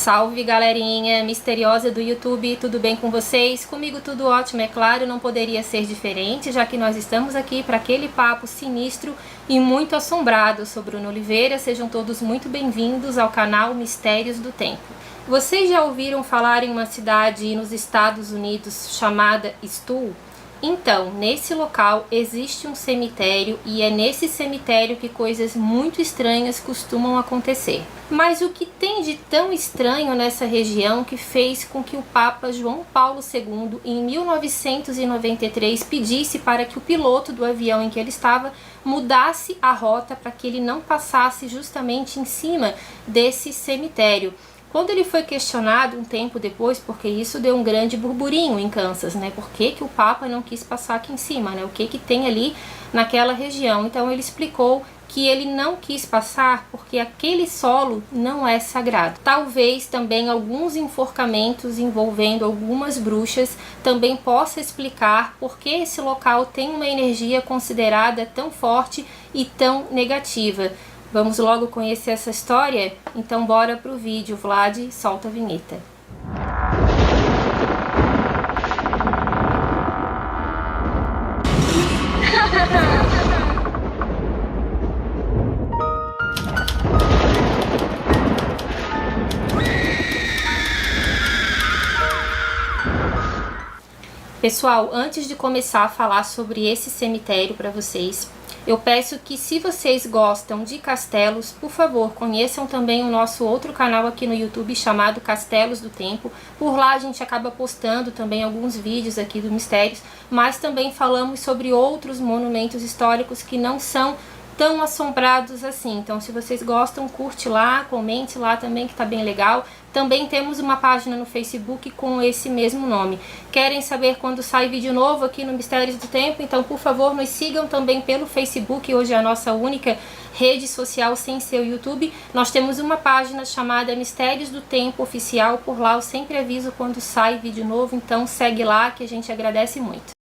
Salve galerinha misteriosa do YouTube, tudo bem com vocês? Comigo tudo ótimo, é claro, não poderia ser diferente, já que nós estamos aqui para aquele papo sinistro e muito assombrado. Sou Bruna Oliveira, sejam todos muito bem-vindos ao canal Mistérios do Tempo. Vocês já ouviram falar em uma cidade nos Estados Unidos chamada Stowe? Então, nesse local existe um cemitério e é nesse cemitério que coisas muito estranhas costumam acontecer. Mas o que tem de tão estranho nessa região que fez com que o Papa João Paulo II, em 1993, pedisse para que o piloto do avião em que ele estava mudasse a rota para que ele não passasse justamente em cima desse cemitério? Quando ele foi questionado um tempo depois, porque isso deu um grande burburinho em Kansas, né? Por que o Papa não quis passar aqui em cima, né? O que tem ali naquela região? Então ele explicou que ele não quis passar porque aquele solo não é sagrado. Talvez também alguns enforcamentos envolvendo algumas bruxas também possa explicar por que esse local tem uma energia considerada tão forte e tão negativa. Vamos logo conhecer essa história? Então bora pro vídeo. Vlad, solta a vinheta. Pessoal, antes de começar a falar sobre esse cemitério para vocês, eu peço que, se vocês gostam de castelos, por favor, conheçam também o nosso outro canal aqui no YouTube chamado Castelos do Tempo. Por lá a gente acaba postando também alguns vídeos aqui do Mistérios, mas também falamos sobre outros monumentos históricos que não são tão assombrados assim. Então, se vocês gostam, curte lá, comente lá também, que tá bem legal. Também temos uma página no Facebook com esse mesmo nome. Querem saber quando sai vídeo novo aqui no Mistérios do Tempo? Então, por favor, nos sigam também pelo Facebook. Hoje é a nossa única rede social sem ser o YouTube. Nós temos uma página chamada Mistérios do Tempo Oficial. Por lá eu sempre aviso quando sai vídeo novo, então segue lá que a gente agradece muito.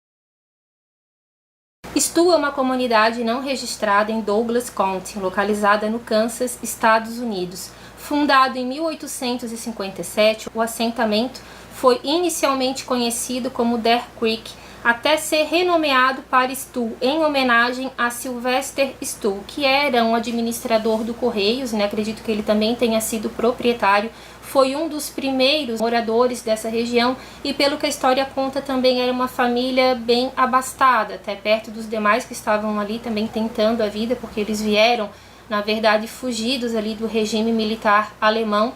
Stowe é uma comunidade não registrada em Douglas County, localizada no Kansas, Estados Unidos. Fundado em 1857, o assentamento foi inicialmente conhecido como Deer Creek, até ser renomeado para Stowe, em homenagem a Sylvester Stowe, que era um administrador do Correios, né? Acredito que ele também tenha sido proprietário. Foi um dos primeiros moradores dessa região e, pelo que a história conta, também era uma família bem abastada, até perto dos demais que estavam ali também tentando a vida, porque eles vieram, na verdade, fugidos ali do regime militar alemão.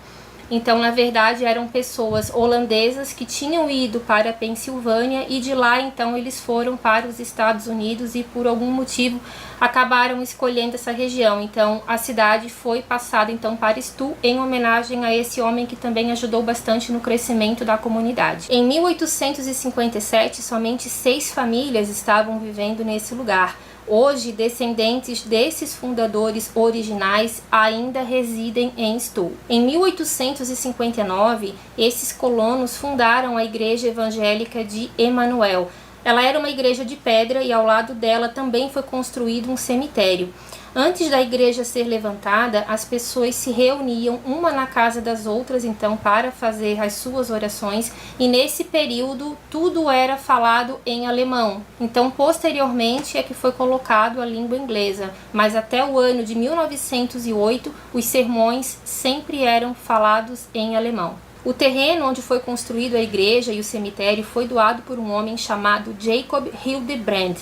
Então, na verdade, eram pessoas holandesas que tinham ido para a Pensilvânia e de lá, então, eles foram para os Estados Unidos e, por algum motivo, acabaram escolhendo essa região. Então, a cidade foi passada, então, para Stowe em homenagem a esse homem que também ajudou bastante no crescimento da comunidade. Em 1857, somente 6 famílias estavam vivendo nesse lugar. Hoje, descendentes desses fundadores originais ainda residem em Stowe. Em 1859, esses colonos fundaram a Igreja Evangélica de Emanuel. Ela era uma igreja de pedra e ao lado dela também foi construído um cemitério. Antes da igreja ser levantada, as pessoas se reuniam uma na casa das outras, então, para fazer as suas orações, e nesse período tudo era falado em alemão. Então, posteriormente é que foi colocado a língua inglesa, mas até o ano de 1908, os sermões sempre eram falados em alemão. O terreno onde foi construído a igreja e o cemitério foi doado por um homem chamado Jacob Hildebrand,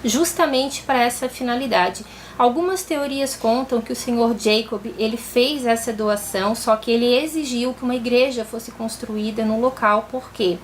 justamente para essa finalidade. Algumas teorias contam que o senhor Jacob ele fez essa doação, só que ele exigiu que uma igreja fosse construída no local. Por quê?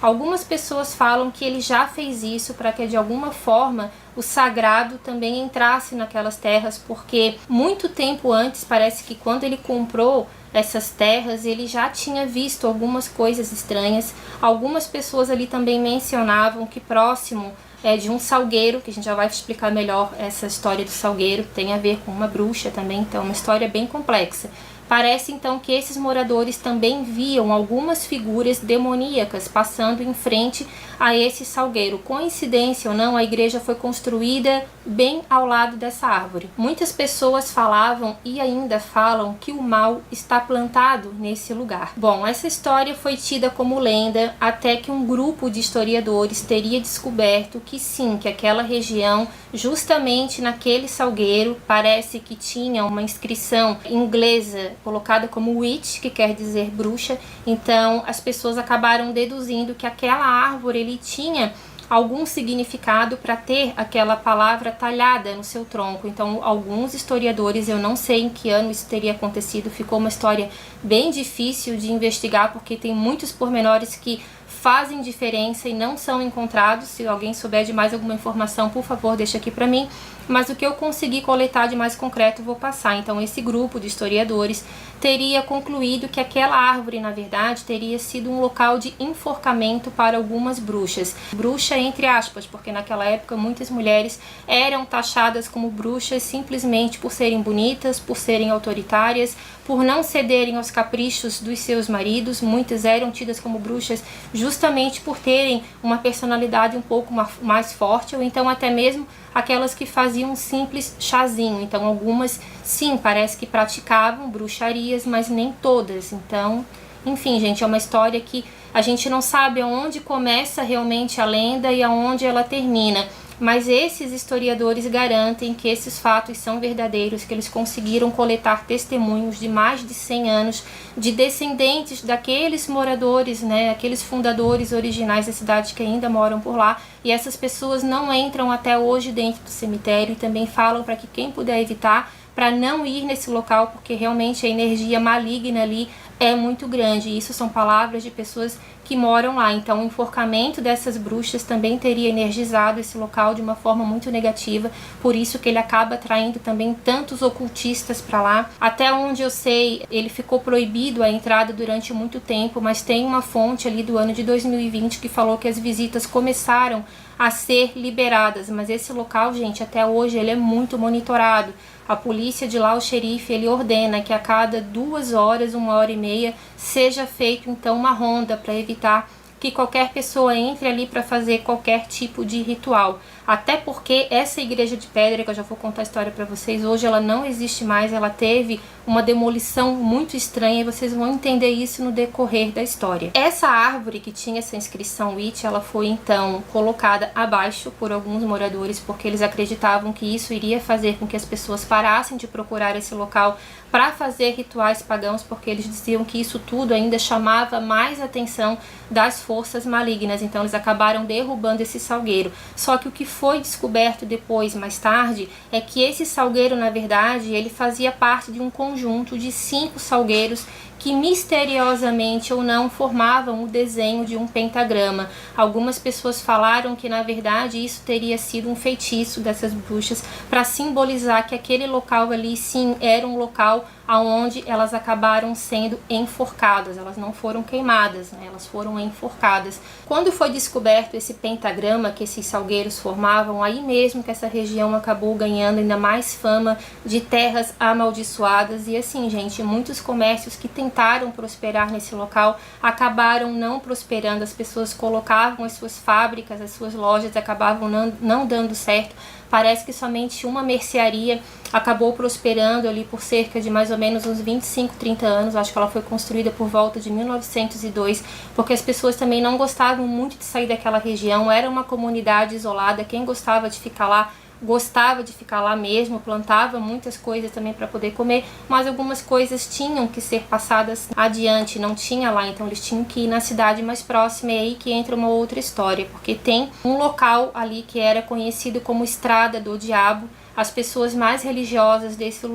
Algumas pessoas falam que ele já fez isso para que de alguma forma o sagrado também entrasse naquelas terras, porque muito tempo antes, parece que quando ele comprou essas terras, ele já tinha visto algumas coisas estranhas. Algumas pessoas ali também mencionavam que próximo de um salgueiro, que a gente já vai explicar melhor essa história do salgueiro, que tem a ver com uma bruxa também, então uma história bem complexa. Parece então que esses moradores também viam algumas figuras demoníacas passando em frente a esse salgueiro. Coincidência ou não, a igreja foi construída bem ao lado dessa árvore. Muitas pessoas falavam e ainda falam que o mal está plantado nesse lugar. Bom, essa história foi tida como lenda até que um grupo de historiadores teria descoberto que sim, que aquela região, justamente naquele salgueiro, parece que tinha uma inscrição inglesa colocada como witch, que quer dizer bruxa. Então as pessoas acabaram deduzindo que aquela árvore ele tinha algum significado para ter aquela palavra talhada no seu tronco. Então alguns historiadores, eu não sei em que ano isso teria acontecido, ficou uma história bem difícil de investigar porque tem muitos pormenores que fazem diferença e não são encontrados. Se alguém souber de mais alguma informação, por favor, deixa aqui para mim. Mas o que eu consegui coletar de mais concreto, vou passar. Então, esse grupo de historiadores teria concluído que aquela árvore, na verdade, teria sido um local de enforcamento para algumas bruxas. Bruxa entre aspas, porque naquela época muitas mulheres eram taxadas como bruxas simplesmente por serem bonitas, por serem autoritárias, por não cederem aos caprichos dos seus maridos. Muitas eram tidas como bruxas justamente por terem uma personalidade um pouco mais forte, ou então até mesmo aquelas que faziam um simples chazinho. Então algumas sim, parece que praticavam bruxarias, mas nem todas. Então, enfim, gente, é uma história que a gente não sabe aonde começa realmente a lenda e aonde ela termina. Mas esses historiadores garantem que esses fatos são verdadeiros, que eles conseguiram coletar testemunhos de mais de 100 anos de descendentes daqueles moradores, né, aqueles fundadores originais da cidade que ainda moram por lá. E essas pessoas não entram até hoje dentro do cemitério e também falam para que quem puder evitar, para não ir nesse local, porque realmente a energia maligna ali é muito grande. Isso são palavras de pessoas que moram lá. Então o enforcamento dessas bruxas também teria energizado esse local de uma forma muito negativa, por isso que ele acaba atraindo também tantos ocultistas para lá. Até onde eu sei, ele ficou proibido a entrada durante muito tempo, mas tem uma fonte ali do ano de 2020 que falou que as visitas começaram a ser liberadas, mas esse local, gente, até hoje ele é muito monitorado. A polícia de lá, o xerife, ele ordena que a cada 2 horas, 1h30, seja feito então uma ronda para evitar que qualquer pessoa entre ali para fazer qualquer tipo de ritual. Até porque essa igreja de pedra, que eu já vou contar a história para vocês, hoje ela não existe mais, ela teve uma demolição muito estranha e vocês vão entender isso no decorrer da história. Essa árvore que tinha essa inscrição witch, ela foi então colocada abaixo por alguns moradores, porque eles acreditavam que isso iria fazer com que as pessoas parassem de procurar esse local para fazer rituais pagãos, porque eles diziam que isso tudo ainda chamava mais atenção das forças malignas. Então eles acabaram derrubando esse salgueiro. Só que o que foi descoberto depois, mais tarde, é que esse salgueiro, na verdade, ele fazia parte de um conjunto de 5 salgueiros que misteriosamente ou não formavam o desenho de um pentagrama. Algumas pessoas falaram que na verdade isso teria sido um feitiço dessas bruxas para simbolizar que aquele local ali sim era um local aonde elas acabaram sendo enforcadas. Elas não foram queimadas, né? Elas foram enforcadas. Quando foi descoberto esse pentagrama que esses salgueiros formavam, aí mesmo que essa região acabou ganhando ainda mais fama de terras amaldiçoadas. E assim, gente, muitos comércios que tentaram prosperar nesse local acabaram não prosperando. As pessoas colocavam as suas fábricas, as suas lojas, acabavam não dando certo. Parece que somente uma mercearia acabou prosperando ali por cerca de mais ou menos uns 25, 30 anos. Acho que ela foi construída por volta de 1902, porque as pessoas também não gostavam muito de sair daquela região. Era uma comunidade isolada, quem gostava de ficar lá gostava de ficar lá mesmo, plantava muitas coisas também para poder comer, mas algumas coisas tinham que ser passadas adiante, não tinha lá, então eles tinham que ir na cidade mais próxima. E aí que entra uma outra história, porque tem um local ali que era conhecido como Estrada do Diabo. As pessoas mais religiosas desse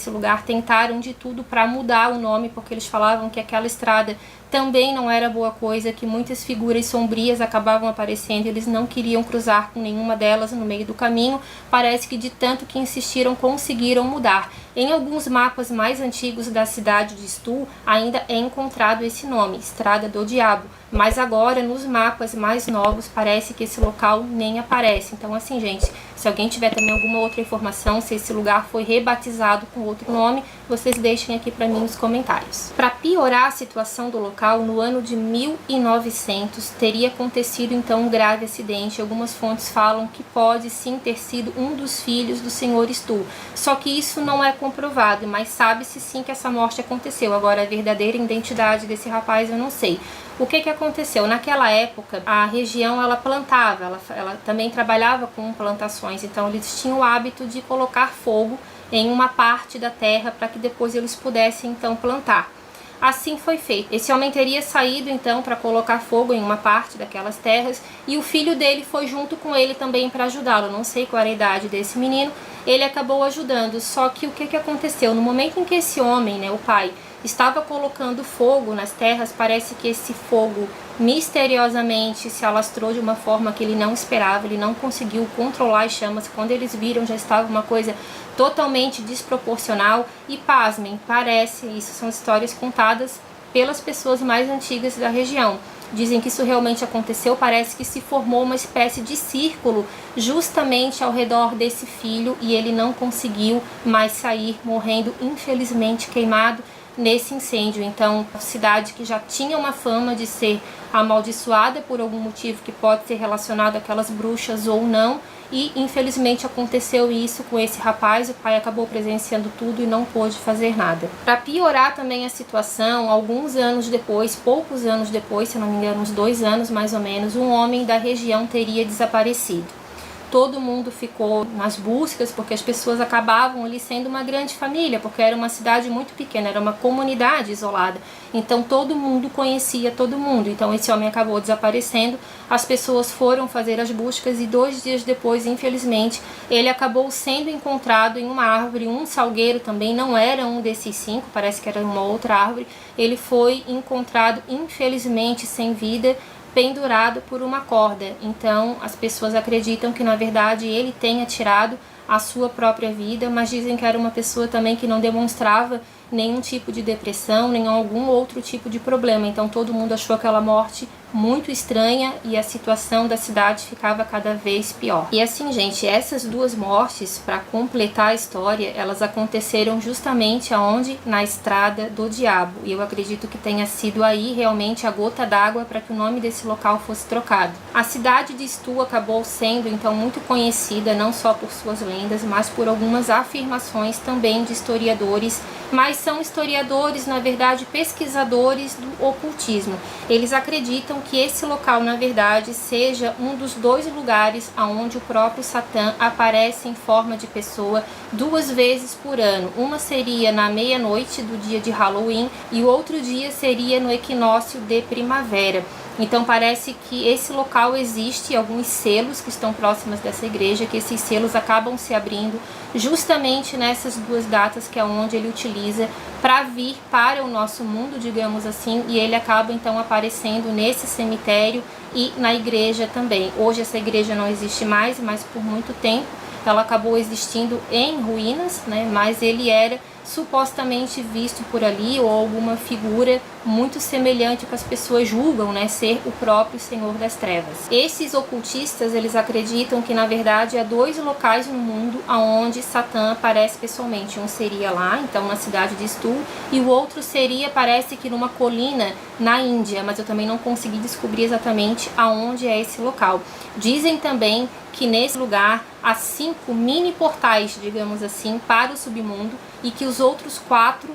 lugar tentaram de tudo para mudar o nome, porque eles falavam que aquela estrada também não era boa coisa, que muitas figuras sombrias acabavam aparecendo, eles não queriam cruzar com nenhuma delas no meio do caminho. Parece que de tanto que insistiram, conseguiram mudar. Em alguns mapas mais antigos da cidade de Stu, ainda é encontrado esse nome, Estrada do Diabo. Mas agora, nos mapas mais novos, parece que esse local nem aparece. Então, assim, gente, se alguém tiver também alguma outra informação, se esse lugar foi rebatizado com outro nome, vocês deixem aqui para mim nos comentários. Para piorar a situação do local, no ano de 1900, teria acontecido então um grave acidente. Algumas fontes falam que pode sim ter sido um dos filhos do senhor Stu. Só que isso não é comprovado, mas sabe-se sim que essa morte aconteceu. Agora, a verdadeira identidade desse rapaz eu não sei. O que aconteceu? Naquela época, a região ela plantava, ela também trabalhava com plantações, então eles tinham o hábito de colocar fogo em uma parte da terra para que depois eles pudessem então plantar. Assim foi feito. Esse homem teria saído então para colocar fogo em uma parte daquelas terras e o filho dele foi junto com ele também para ajudá-lo. Não sei qual era a idade desse menino, ele acabou ajudando. Só que o que aconteceu? No momento em que esse homem, né, o pai, estava colocando fogo nas terras, parece que esse fogo misteriosamente se alastrou de uma forma que ele não esperava, ele não conseguiu controlar as chamas. Quando eles viram, já estava uma coisa totalmente desproporcional e, pasmem, parece, isso são histórias contadas pelas pessoas mais antigas da região. Dizem que isso realmente aconteceu, parece que se formou uma espécie de círculo justamente ao redor desse filho e ele não conseguiu mais sair, morrendo infelizmente queimado nesse incêndio. Então, a cidade que já tinha uma fama de ser amaldiçoada por algum motivo que pode ser relacionado àquelas bruxas ou não, e infelizmente aconteceu isso com esse rapaz. O pai acabou presenciando tudo e não pôde fazer nada. Para piorar também a situação, alguns anos depois, poucos anos depois, se não me engano uns 2 anos mais ou menos, um homem da região teria desaparecido. Todo mundo ficou nas buscas, porque as pessoas acabavam ali sendo uma grande família, porque era uma cidade muito pequena, era uma comunidade isolada. Então todo mundo conhecia todo mundo. Então esse homem acabou desaparecendo, as pessoas foram fazer as buscas e 2 dias depois, infelizmente, ele acabou sendo encontrado em uma árvore, um salgueiro também, não era um desses 5, parece que era uma outra árvore. Ele foi encontrado, infelizmente, sem vida, pendurado por uma corda. Então as pessoas acreditam que na verdade ele tenha tirado a sua própria vida, mas dizem que era uma pessoa também que não demonstrava nenhum tipo de depressão, nem algum outro tipo de problema. Então todo mundo achou aquela morte muito estranha e a situação da cidade ficava cada vez pior. E assim, gente, essas 2 mortes, para completar a história, elas aconteceram justamente aonde? Na Estrada do Diabo. E eu acredito que tenha sido aí realmente a gota d'água para que o nome desse local fosse trocado. A cidade de Stu acabou sendo então muito conhecida não só por suas lendas, mas por algumas afirmações também de historiadores, mas são historiadores, na verdade, pesquisadores do ocultismo. Eles acreditam que esse local, na verdade, seja um dos 2 lugares onde o próprio Satã aparece em forma de pessoa 2 vezes por ano. Uma seria na meia-noite do dia de Halloween e o outro dia seria no equinócio de primavera. Então parece que esse local existe alguns selos que estão próximos dessa igreja, que esses selos acabam se abrindo justamente nessas 2 datas, que é onde ele utiliza para vir para o nosso mundo, digamos assim, e ele acaba então aparecendo nesse cemitério e na igreja também. Hoje essa igreja não existe mais, mas por muito tempo ela acabou existindo em ruínas, né? Mas ele era supostamente visto por ali, ou alguma figura muito semelhante que as pessoas julgam, né, ser o próprio Senhor das Trevas. Esses ocultistas, eles acreditam que na verdade há 2 locais no mundo onde Satã aparece pessoalmente. Um seria lá, então na cidade de Stu, e o outro seria, parece que numa colina na Índia, mas eu também não consegui descobrir exatamente aonde é esse local. Dizem também que nesse lugar há 5 mini portais, digamos assim, para o submundo, e que os outros 4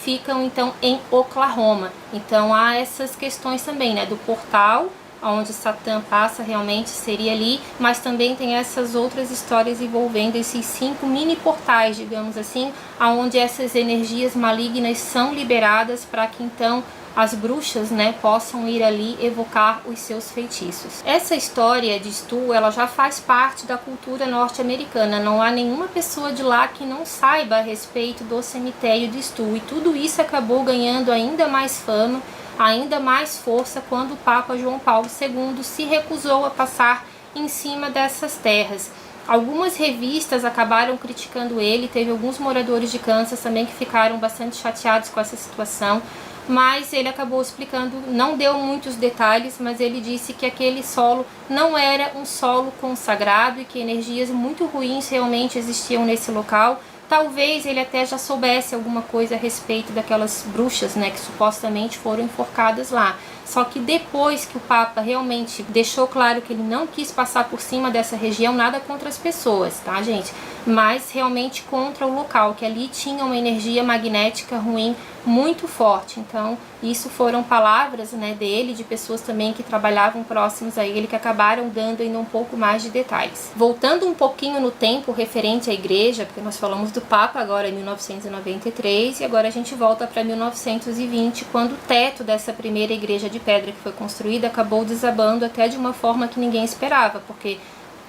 ficam então em Oklahoma. Então há essas questões também, né, do portal onde Satã passa, realmente seria ali, mas também tem essas outras histórias envolvendo esses 5 mini portais, digamos assim, aonde essas energias malignas são liberadas para que então as bruxas, né, possam ir ali evocar os seus feitiços. Essa história de Stu, ela já faz parte da cultura norte-americana. Não há nenhuma pessoa de lá que não saiba a respeito do cemitério de Stu. E tudo isso acabou ganhando ainda mais fama, ainda mais força quando o Papa João Paulo II se recusou a passar em cima dessas terras. Algumas revistas acabaram criticando ele, teve alguns moradores de Kansas também que ficaram bastante chateados com essa situação, mas ele acabou explicando, não deu muitos detalhes, mas ele disse que aquele solo não era um solo consagrado e que energias muito ruins realmente existiam nesse local. Talvez ele até já soubesse alguma coisa a respeito daquelas bruxas, né, que supostamente foram enforcadas lá. Só que depois que o Papa realmente deixou claro que ele não quis passar por cima dessa região, nada contra as pessoas, tá, gente? Mas realmente contra o local, que ali tinha uma energia magnética ruim muito forte. Então, isso foram palavras, né, dele, de pessoas também que trabalhavam próximos a ele, que acabaram dando ainda um pouco mais de detalhes. Voltando um pouquinho no tempo referente à igreja, porque nós falamos do Papa agora em 1993, e agora a gente volta para 1920, quando o teto dessa primeira igreja de pedra que foi construída acabou desabando até de uma forma que ninguém esperava, porque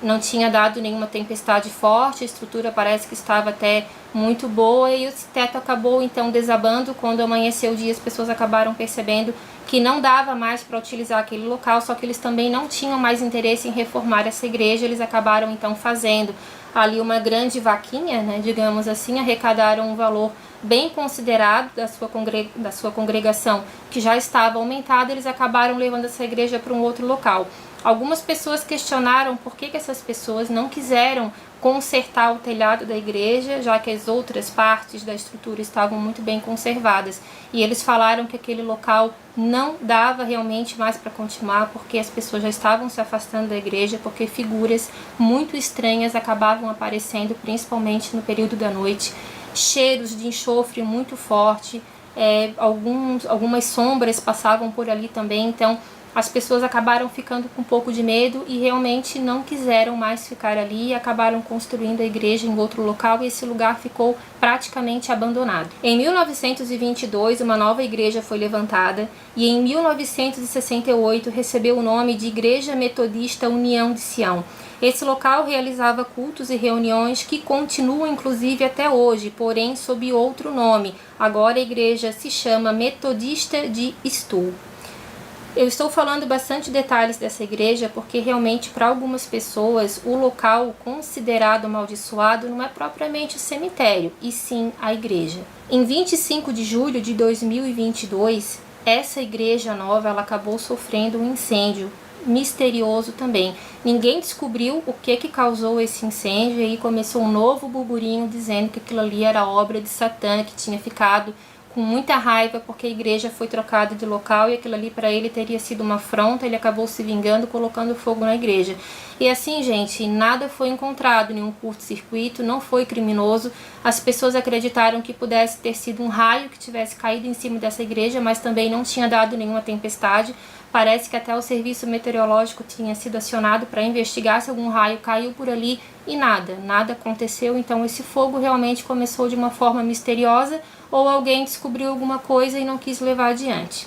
não tinha dado nenhuma tempestade forte, a estrutura parece que estava até muito boa e o teto acabou então desabando. Quando amanheceu o dia, as pessoas acabaram percebendo que não dava mais para utilizar aquele local, só que eles também não tinham mais interesse em reformar essa igreja. Eles acabaram então fazendo ali uma grande vaquinha, né, digamos assim, arrecadaram um valor bem considerado da sua congregação, que já estava aumentada. Eles acabaram levando essa igreja para um outro local. Algumas pessoas questionaram por que essas pessoas não quiseram consertar o telhado da igreja, já que as outras partes da estrutura estavam muito bem conservadas. E eles falaram que aquele local não dava realmente mais para continuar, porque as pessoas já estavam se afastando da igreja, porque figuras muito estranhas acabavam aparecendo, principalmente no período da noite. Cheiros de enxofre muito forte, algumas sombras passavam por ali também, então as pessoas acabaram ficando com um pouco de medo e realmente não quiseram mais ficar ali e acabaram construindo a igreja em outro local, e esse lugar ficou praticamente abandonado. Em 1922, uma nova igreja foi levantada e em 1968 recebeu o nome de Igreja Metodista União de Sião. Esse local realizava cultos e reuniões que continuam inclusive até hoje, porém sob outro nome. Agora a igreja se chama Metodista de Stuhl. Eu estou falando bastante detalhes dessa igreja porque realmente para algumas pessoas o local considerado amaldiçoado não é propriamente o cemitério, e sim a igreja. Em 25 de julho de 2022, essa igreja nova ela acabou sofrendo um incêndio misterioso também. Ninguém descobriu o que causou esse incêndio e aí começou um novo burburinho dizendo que aquilo ali era obra de Satã, que tinha ficado com muita raiva porque a igreja foi trocada de local e aquilo ali para ele teria sido uma afronta. Ele acabou se vingando, colocando fogo na igreja. E assim, gente, nada foi encontrado, nenhum curto-circuito, não foi criminoso. As pessoas acreditaram que pudesse ter sido um raio que tivesse caído em cima dessa igreja, mas também não tinha dado nenhuma tempestade. Parece que até o serviço meteorológico tinha sido acionado para investigar se algum raio caiu por ali e nada aconteceu. Então esse fogo realmente começou de uma forma misteriosa, ou alguém descobriu alguma coisa e não quis levar adiante.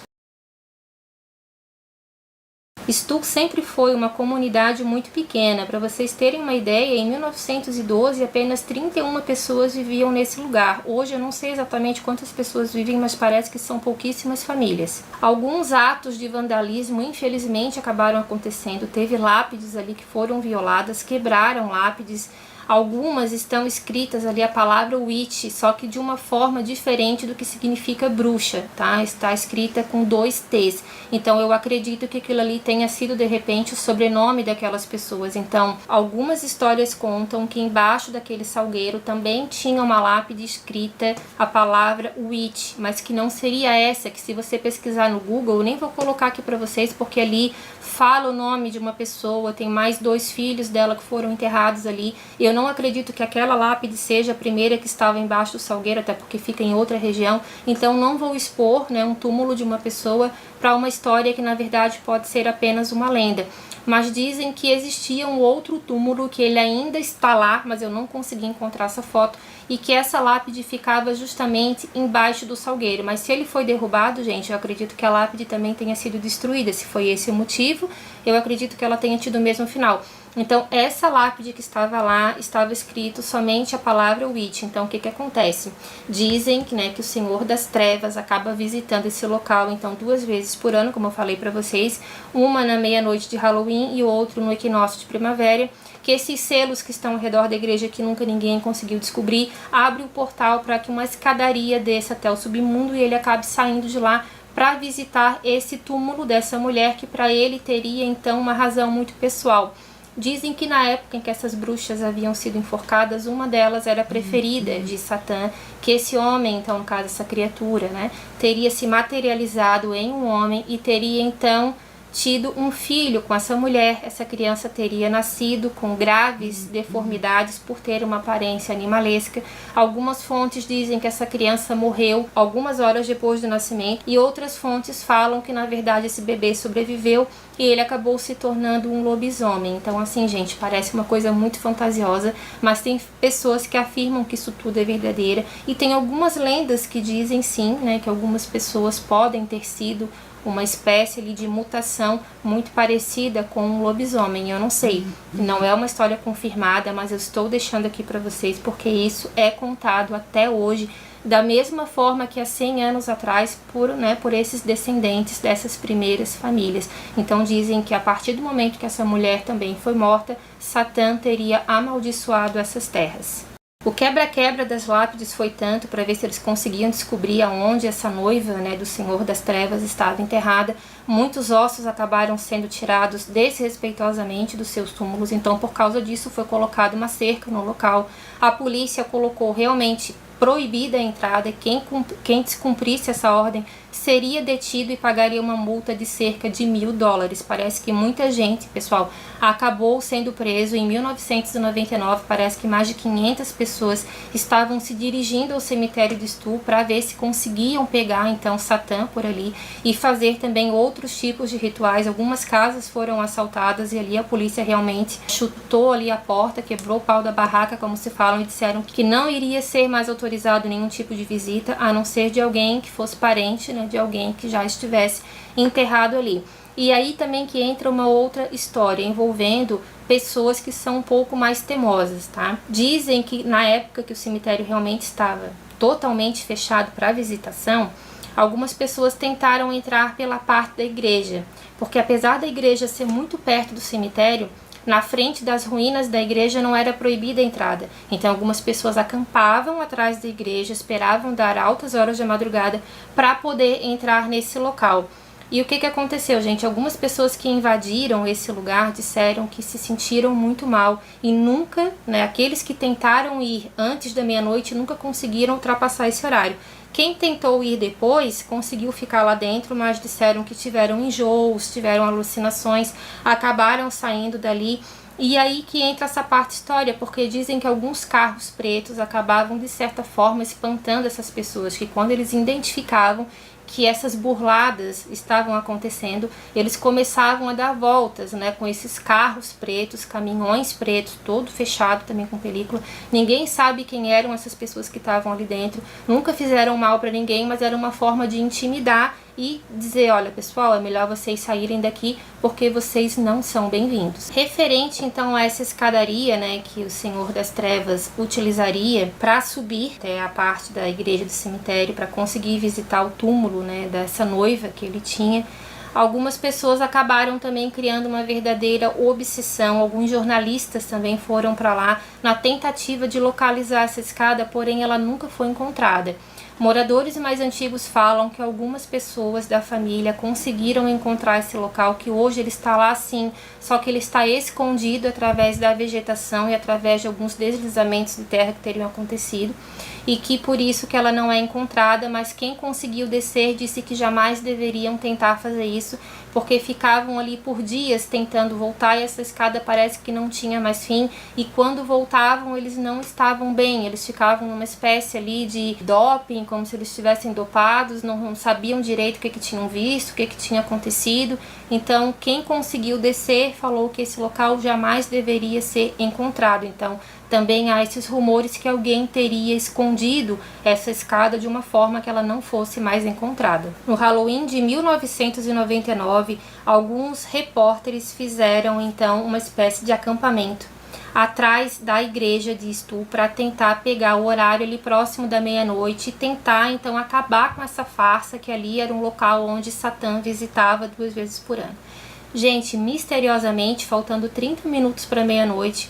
Stuhl sempre foi uma comunidade muito pequena. Para vocês terem uma ideia, em 1912 apenas 31 pessoas viviam nesse lugar. Hoje eu não sei exatamente quantas pessoas vivem, mas parece que são pouquíssimas famílias. Alguns atos de vandalismo infelizmente acabaram acontecendo. Teve lápides ali que foram violadas, quebraram lápides. Algumas estão escritas ali a palavra witch, só que de uma forma diferente do que significa bruxa, tá? Está escrita com 2 T's. Então eu acredito que aquilo ali tenha sido de repente o sobrenome daquelas pessoas. Então algumas histórias contam que embaixo daquele salgueiro também tinha uma lápide escrita a palavra witch, mas que não seria essa, que se você pesquisar no Google, eu nem vou colocar aqui para vocês porque ali fala o nome de uma pessoa, tem mais 2 filhos dela que foram enterrados ali. Eu não acredito que aquela lápide seja a primeira que estava embaixo do salgueiro, até porque fica em outra região. Então não vou expor, né, um túmulo de uma pessoa para uma história que na verdade pode ser apenas uma lenda. Mas dizem que existia um outro túmulo que ele ainda está lá, mas eu não consegui encontrar essa foto, e que essa lápide ficava justamente embaixo do salgueiro. Mas se ele foi derrubado, gente, eu acredito que a lápide também tenha sido destruída. Se foi esse o motivo, eu acredito que ela tenha tido o mesmo final. Então essa lápide que estava lá, estava escrito somente a palavra witch. Então o que acontece? Dizem que, né, que o Senhor das Trevas acaba visitando esse local, então 2 vezes por ano, como eu falei para vocês, uma na meia-noite de Halloween e outro no equinócio de primavera, que esses selos que estão ao redor da igreja, que nunca ninguém conseguiu descobrir, abre o portal para que uma escadaria desça até o submundo e ele acabe saindo de lá para visitar esse túmulo dessa mulher, que para ele teria então uma razão muito pessoal. Dizem que na época em que essas bruxas haviam sido enforcadas, uma delas era a preferida de Satã, que esse homem, então no caso essa criatura, né, teria se materializado em um homem e teria então tido um filho com essa mulher. Essa criança teria nascido com graves deformidades por ter uma aparência animalesca. Algumas fontes dizem que essa criança morreu algumas horas depois do nascimento e outras fontes falam que na verdade esse bebê sobreviveu e ele acabou se tornando um lobisomem. Então assim, gente, parece uma coisa muito fantasiosa, mas tem pessoas que afirmam que isso tudo é verdadeiro e tem algumas lendas que dizem sim, né, que algumas pessoas podem ter sido uma espécie ali de mutação muito parecida com um lobisomem. Eu não sei, não é uma história confirmada, mas eu estou deixando aqui para vocês porque isso é contado até hoje, da mesma forma que há 100 anos atrás por esses descendentes dessas primeiras famílias. Então dizem que a partir do momento que essa mulher também foi morta, Satã teria amaldiçoado essas terras. O quebra-quebra das lápides foi tanto para ver se eles conseguiam descobrir aonde essa noiva, né, do Senhor das Trevas estava enterrada. Muitos ossos acabaram sendo tirados desrespeitosamente dos seus túmulos, então por causa disso foi colocada uma cerca no local. A polícia colocou realmente proibida a entrada, quem descumprisse essa ordem seria detido e pagaria uma multa de cerca de $1.000. Parece que muita gente, pessoal, acabou sendo preso. Em 1999, parece que mais de 500 pessoas estavam se dirigindo ao cemitério de Stu para ver se conseguiam pegar então Satã por ali e fazer também outros tipos de rituais. Algumas casas foram assaltadas e ali a polícia realmente chutou ali a porta, quebrou o pau da barraca, como se falam, e disseram que não iria ser mais autorizado nenhum tipo de visita, a não ser de alguém que fosse parente, né, de alguém que já estivesse enterrado ali. E aí também que entra uma outra história envolvendo pessoas que são um pouco mais teimosas, tá? Dizem que na época que o cemitério realmente estava totalmente fechado para visitação, algumas pessoas tentaram entrar pela parte da igreja, porque apesar da igreja ser muito perto do cemitério, na frente das ruínas da igreja não era proibida a entrada. Então algumas pessoas acampavam atrás da igreja, esperavam dar altas horas da madrugada para poder entrar nesse local. E o que aconteceu, gente? Algumas pessoas que invadiram esse lugar disseram que se sentiram muito mal e nunca, né, aqueles que tentaram ir antes da meia-noite nunca conseguiram ultrapassar esse horário. Quem tentou ir depois conseguiu ficar lá dentro, mas disseram que tiveram enjoos, tiveram alucinações, acabaram saindo dali. E aí que entra essa parte história, porque dizem que alguns carros pretos acabavam de certa forma espantando essas pessoas, que quando eles identificavam que essas burladas estavam acontecendo, eles começavam a dar voltas, né, com esses carros pretos, caminhões pretos, todo fechado também com película. Ninguém sabe quem eram essas pessoas que estavam ali dentro, nunca fizeram mal para ninguém, mas era uma forma de intimidar e dizer, olha pessoal, é melhor vocês saírem daqui porque vocês não são bem-vindos. Referente então a essa escadaria, né, que o Senhor das Trevas utilizaria para subir até a parte da igreja do cemitério, para conseguir visitar o túmulo, né, dessa noiva que ele tinha, algumas pessoas acabaram também criando uma verdadeira obsessão. Alguns jornalistas também foram para lá na tentativa de localizar essa escada, porém ela nunca foi encontrada. Moradores mais antigos falam que algumas pessoas da família conseguiram encontrar esse local, que hoje ele está lá sim, só que ele está escondido através da vegetação e através de alguns deslizamentos de terra que teriam acontecido, e que por isso que ela não é encontrada, mas quem conseguiu descer disse que jamais deveriam tentar fazer isso, porque ficavam ali por dias tentando voltar e essa escada parece que não tinha mais fim, e quando voltavam eles não estavam bem, eles ficavam numa espécie ali de doping, como se eles estivessem dopados, não sabiam direito o que tinham visto, o que tinha acontecido. Então quem conseguiu descer falou que esse local jamais deveria ser encontrado. Então também há esses rumores que alguém teria escondido essa escada de uma forma que ela não fosse mais encontrada. No Halloween de 1999, alguns repórteres fizeram então uma espécie de acampamento atrás da igreja de Stu para tentar pegar o horário ali próximo da meia-noite e tentar então acabar com essa farsa, que ali era um local onde Satã visitava 2 vezes por ano. Gente, misteriosamente, faltando 30 minutos para meia-noite,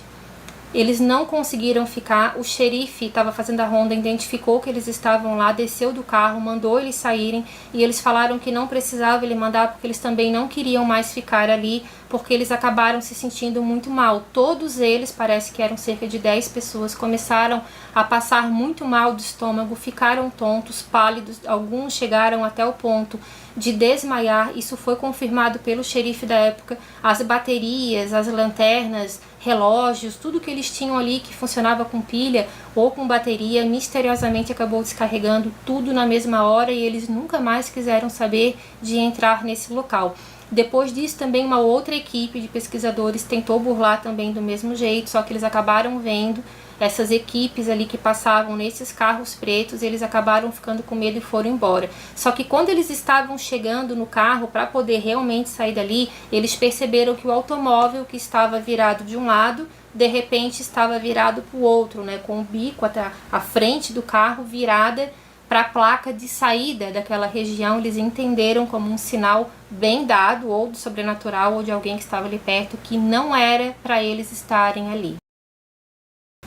Eles não conseguiram ficar, o xerife estava fazendo a ronda, identificou que eles estavam lá, desceu do carro, mandou eles saírem e eles falaram que não precisava ele mandar porque eles também não queriam mais ficar ali, porque eles acabaram se sentindo muito mal. Todos eles, parece que eram cerca de 10 pessoas, começaram a passar muito mal do estômago, ficaram tontos, pálidos, alguns chegaram até o ponto de desmaiar. Isso foi confirmado pelo xerife da época. As baterias, as lanternas, relógios, tudo que eles tinham ali que funcionava com pilha ou com bateria, misteriosamente acabou descarregando tudo na mesma hora e eles nunca mais quiseram saber de entrar nesse local. Depois disso, também uma outra equipe de pesquisadores tentou burlar também do mesmo jeito, só que eles acabaram vendo essas equipes ali que passavam nesses carros pretos, eles acabaram ficando com medo e foram embora. Só que quando eles estavam chegando no carro para poder realmente sair dali, eles perceberam que o automóvel que estava virado de um lado, de repente estava virado para o outro, né, com o bico até a frente do carro virada para a placa de saída daquela região. Eles entenderam como um sinal bem dado, ou do sobrenatural, ou de alguém que estava ali perto, que não era para eles estarem ali.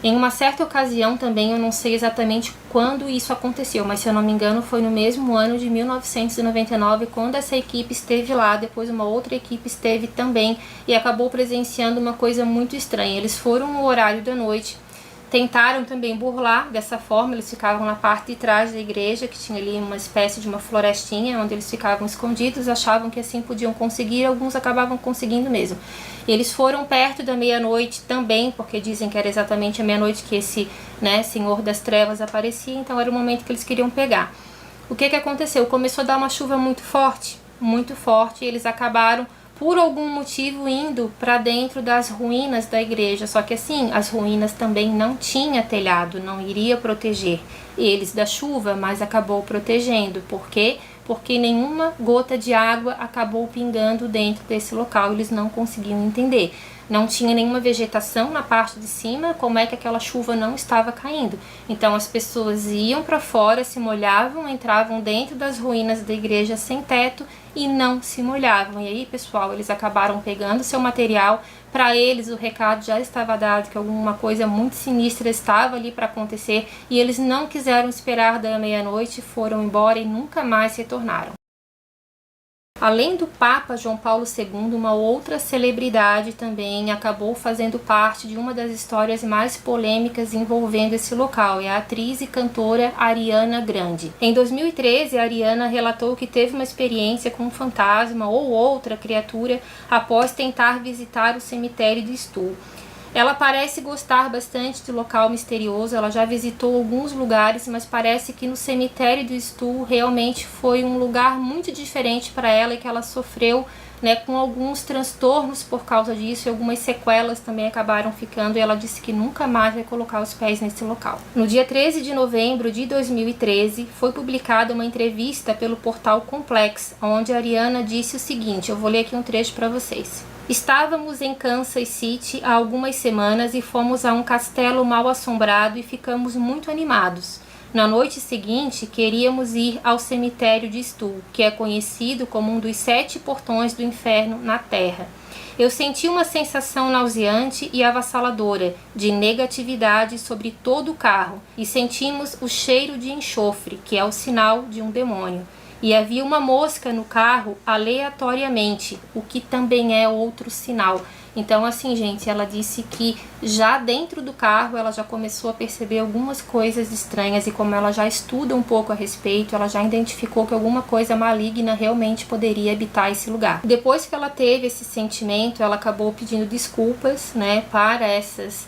Em uma certa ocasião também, eu não sei exatamente quando isso aconteceu, mas se eu não me engano foi no mesmo ano de 1999, quando essa equipe esteve lá, depois uma outra equipe esteve também e acabou presenciando uma coisa muito estranha. Eles foram no horário da noite, tentaram também burlar dessa forma, eles ficavam na parte de trás da igreja, que tinha ali uma espécie de uma florestinha, onde eles ficavam escondidos, achavam que assim podiam conseguir, alguns acabavam conseguindo mesmo. Eles foram perto da meia-noite também, porque dizem que era exatamente a meia-noite que esse, né, Senhor das Trevas aparecia, então era o momento que eles queriam pegar. O que aconteceu? Começou a dar uma chuva muito forte, e eles acabaram por algum motivo indo para dentro das ruínas da igreja, só que assim, as ruínas também não tinha telhado, não iria proteger eles da chuva, mas acabou protegendo. Por quê? Porque nenhuma gota de água acabou pingando dentro desse local, eles não conseguiam entender. Não tinha nenhuma vegetação na parte de cima, como é que aquela chuva não estava caindo? Então as pessoas iam para fora, se molhavam, entravam dentro das ruínas da igreja sem teto e não se molhavam. E aí, pessoal, eles acabaram pegando seu material. Para eles o recado já estava dado, que alguma coisa muito sinistra estava ali para acontecer, e eles não quiseram esperar da meia-noite, foram embora e nunca mais retornaram. Além do Papa João Paulo II, uma outra celebridade também acabou fazendo parte de uma das histórias mais polêmicas envolvendo esse local, é a atriz e cantora Ariana Grande. Em 2013, a Ariana relatou que teve uma experiência com um fantasma ou outra criatura após tentar visitar o cemitério de Stu. Ela parece gostar bastante do local misterioso, ela já visitou alguns lugares, mas parece que no cemitério do Stu realmente foi um lugar muito diferente para ela e que ela sofreu, né, com alguns transtornos por causa disso, e algumas sequelas também acabaram ficando, e ela disse que nunca mais vai colocar os pés nesse local. No dia 13 de novembro de 2013, foi publicada uma entrevista pelo portal Complex, onde a Ariana disse o seguinte, eu vou ler aqui um trecho para vocês. Estávamos em Kansas City há algumas semanas e fomos a um castelo mal assombrado e ficamos muito animados. Na noite seguinte, queríamos ir ao cemitério de Stu, que é conhecido como um dos 7 portões do inferno na Terra. Eu senti uma sensação nauseante e avassaladora de negatividade sobre todo o carro e sentimos o cheiro de enxofre, que é o sinal de um demônio. E havia uma mosca no carro aleatoriamente, o que também é outro sinal. Então, assim, gente, ela disse que já dentro do carro ela já começou a perceber algumas coisas estranhas, e como ela já estuda um pouco a respeito, ela já identificou que alguma coisa maligna realmente poderia habitar esse lugar. Depois que ela teve esse sentimento, ela acabou pedindo desculpas, né, para esses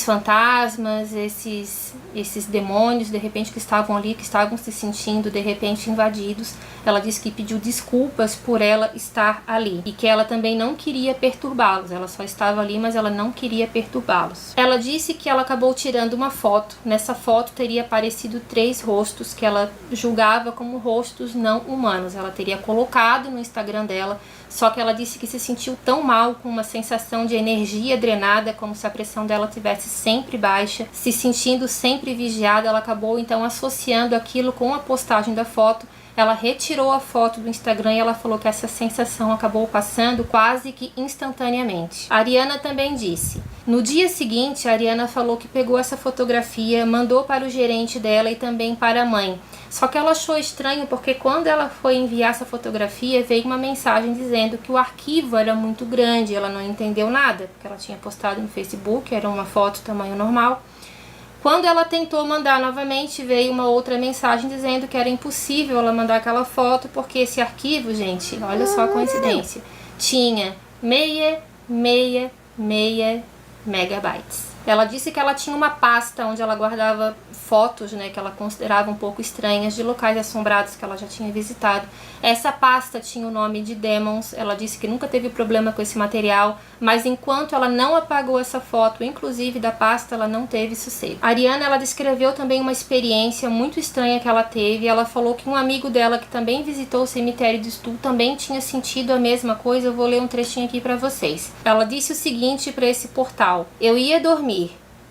fantasmas, esses demônios, de repente, que estavam ali, que estavam se sentindo, de repente, invadidos. Ela disse que pediu desculpas por ela estar ali e que ela também não queria perturbá-los. Ela só estava ali, mas ela não queria perturbá-los. Ela disse que ela acabou tirando uma foto. Nessa foto teria aparecido 3 rostos que ela julgava como rostos não humanos. Ela teria colocado no Instagram dela, só que ela disse que se sentiu tão mal, com uma sensação de energia drenada, como se a pressão dela tivesse sempre baixa, se sentindo sempre vigiada. Ela acabou então associando aquilo com a postagem da foto, ela retirou a foto do Instagram e ela falou que essa sensação acabou passando quase que instantaneamente. A Ariana também disse: no dia seguinte, a Ariana falou que pegou essa fotografia, mandou para o gerente dela e também para a mãe. Só que ela achou estranho porque quando ela foi enviar essa fotografia, veio uma mensagem dizendo que o arquivo era muito grande. Ela não entendeu nada, porque ela tinha postado no Facebook, era uma foto tamanho normal. Quando ela tentou mandar novamente, veio uma outra mensagem dizendo que era impossível ela mandar aquela foto, porque esse arquivo, gente, olha só a coincidência, tinha 666 megabytes. Ela disse que ela tinha uma pasta onde ela guardava fotos, né, que ela considerava um pouco estranhas, de locais assombrados que ela já tinha visitado. Essa pasta tinha o nome de Demons. Ela disse que nunca teve problema com esse material, mas enquanto ela não apagou essa foto, inclusive da pasta, ela não teve sossego. A Ariana, ela descreveu também uma experiência muito estranha que ela teve. Ela falou que um amigo dela que também visitou o cemitério de Stu também tinha sentido a mesma coisa. Eu vou ler um trechinho aqui para vocês. Ela disse o seguinte para esse portal: eu ia dormir,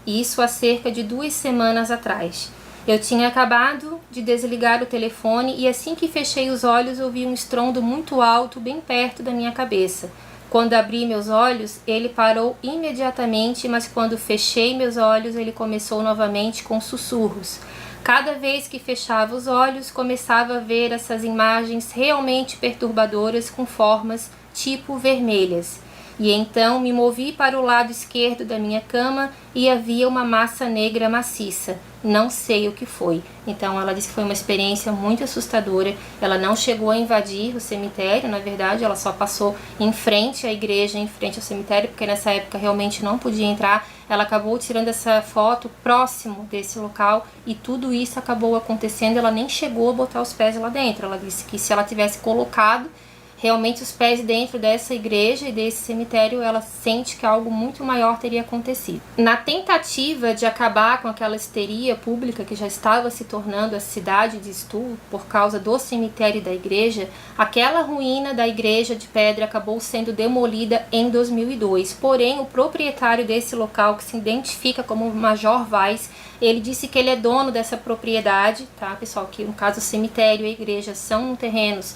isso há cerca de 2 semanas atrás. Eu tinha acabado de desligar o telefone e assim que fechei os olhos ouvi um estrondo muito alto bem perto da minha cabeça. Quando abri meus olhos, ele parou imediatamente, mas quando fechei meus olhos, ele começou novamente com sussurros. Cada vez que fechava os olhos, começava a ver essas imagens realmente perturbadoras com formas tipo vermelhas. E então me movi para o lado esquerdo da minha cama e havia uma massa negra maciça. Não sei o que foi. Então ela disse que foi uma experiência muito assustadora. Ela não chegou a invadir o cemitério, na verdade, ela só passou em frente à igreja, em frente ao cemitério, porque nessa época realmente não podia entrar. Ela acabou tirando essa foto próximo desse local e tudo isso acabou acontecendo. Ela nem chegou a botar os pés lá dentro. Ela disse que se ela tivesse colocado realmente os pés dentro dessa igreja e desse cemitério, ela sente que algo muito maior teria acontecido. Na tentativa de acabar com aquela histeria pública que já estava se tornando a cidade de Stu por causa do cemitério e da igreja, aquela ruína da igreja de pedra acabou sendo demolida em 2002. Porém, o proprietário desse local, que se identifica como Major Weiss, ele disse que ele é dono dessa propriedade, tá, pessoal? Que no caso o cemitério e a igreja são terrenos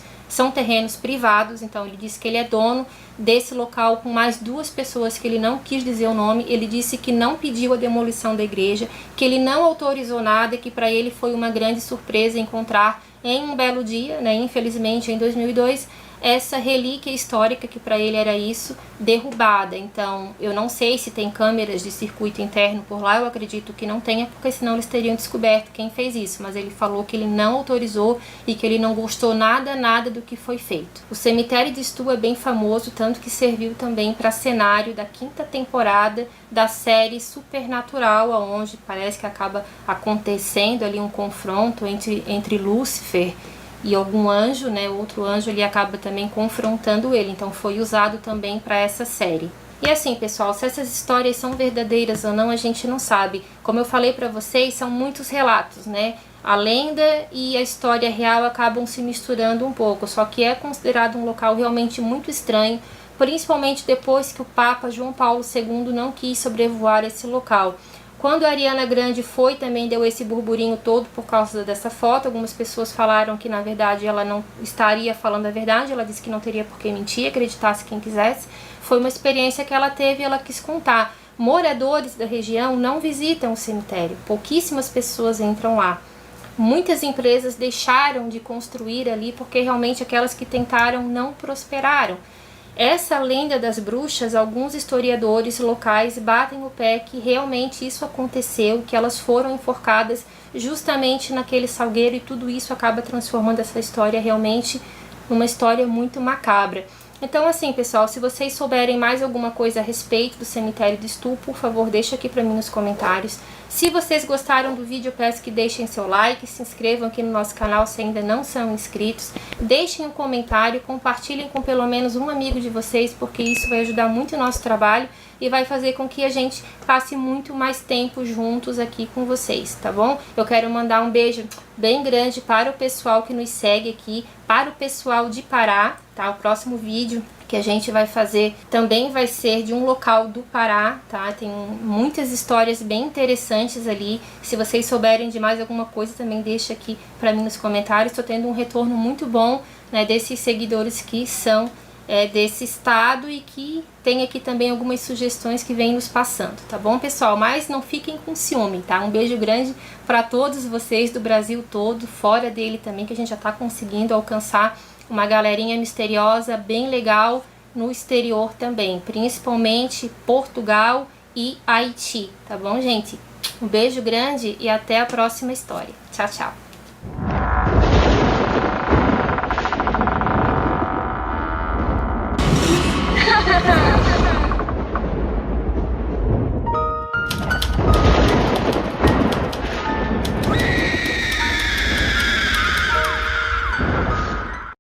privados, então ele disse que ele é dono desse local com mais 2 pessoas que ele não quis dizer o nome. Ele disse que não pediu a demolição da igreja, que ele não autorizou nada, que para ele foi uma grande surpresa encontrar em um belo dia, né, infelizmente em 2002, essa relíquia histórica, que para ele era isso, derrubada. Então eu não sei se tem câmeras de circuito interno por lá, eu acredito que não tenha, porque senão eles teriam descoberto quem fez isso, mas ele falou que ele não autorizou e que ele não gostou nada do que foi feito. O cemitério de Stu é bem famoso, tanto que serviu também para cenário da 5ª temporada da série Supernatural, onde parece que acaba acontecendo ali um confronto entre Lúcifer e algum anjo, né, outro anjo, ele acaba também confrontando ele, então foi usado também para essa série. E assim, pessoal, se essas histórias são verdadeiras ou não, a gente não sabe. Como eu falei para vocês, são muitos relatos, né? A lenda e a história real acabam se misturando um pouco, só que é considerado um local realmente muito estranho, principalmente depois que o Papa João Paulo II não quis sobrevoar esse local. Quando a Ariana Grande foi, também deu esse burburinho todo por causa dessa foto. Algumas pessoas falaram que na verdade ela não estaria falando a verdade, ela disse que não teria por que mentir, acreditasse quem quisesse. Foi uma experiência que ela teve e ela quis contar. Moradores da região não visitam o cemitério, pouquíssimas pessoas entram lá. Muitas empresas deixaram de construir ali porque realmente aquelas que tentaram não prosperaram. Essa lenda das bruxas, alguns historiadores locais batem o pé que realmente isso aconteceu, que elas foram enforcadas justamente naquele salgueiro, e tudo isso acaba transformando essa história realmente numa história muito macabra. Então assim, pessoal, se vocês souberem mais alguma coisa a respeito do cemitério de Stu, por favor, deixa aqui pra mim nos comentários. Se vocês gostaram do vídeo, eu peço que deixem seu like, se inscrevam aqui no nosso canal se ainda não são inscritos, deixem um comentário, compartilhem com pelo menos um amigo de vocês, porque isso vai ajudar muito o nosso trabalho e vai fazer com que a gente passe muito mais tempo juntos aqui com vocês, tá bom? Eu quero mandar um beijo bem grande para o pessoal que nos segue aqui, para o pessoal de Pará, tá? O próximo vídeo que a gente vai fazer também vai ser de um local do Pará, tá? Tem muitas histórias bem interessantes ali. Se vocês souberem de mais alguma coisa, também deixa aqui para mim nos comentários. Estou tendo um retorno muito bom, né, desses seguidores que são desse estado e que tem aqui também algumas sugestões que vem nos passando, tá bom, pessoal? Mas não fiquem com ciúme, tá? Um beijo grande para todos vocês do Brasil todo, fora dele também, que a gente já tá conseguindo alcançar uma galerinha misteriosa bem legal no exterior também, principalmente Portugal e Haiti, tá bom, gente? Um beijo grande e até a próxima história. Tchau, tchau!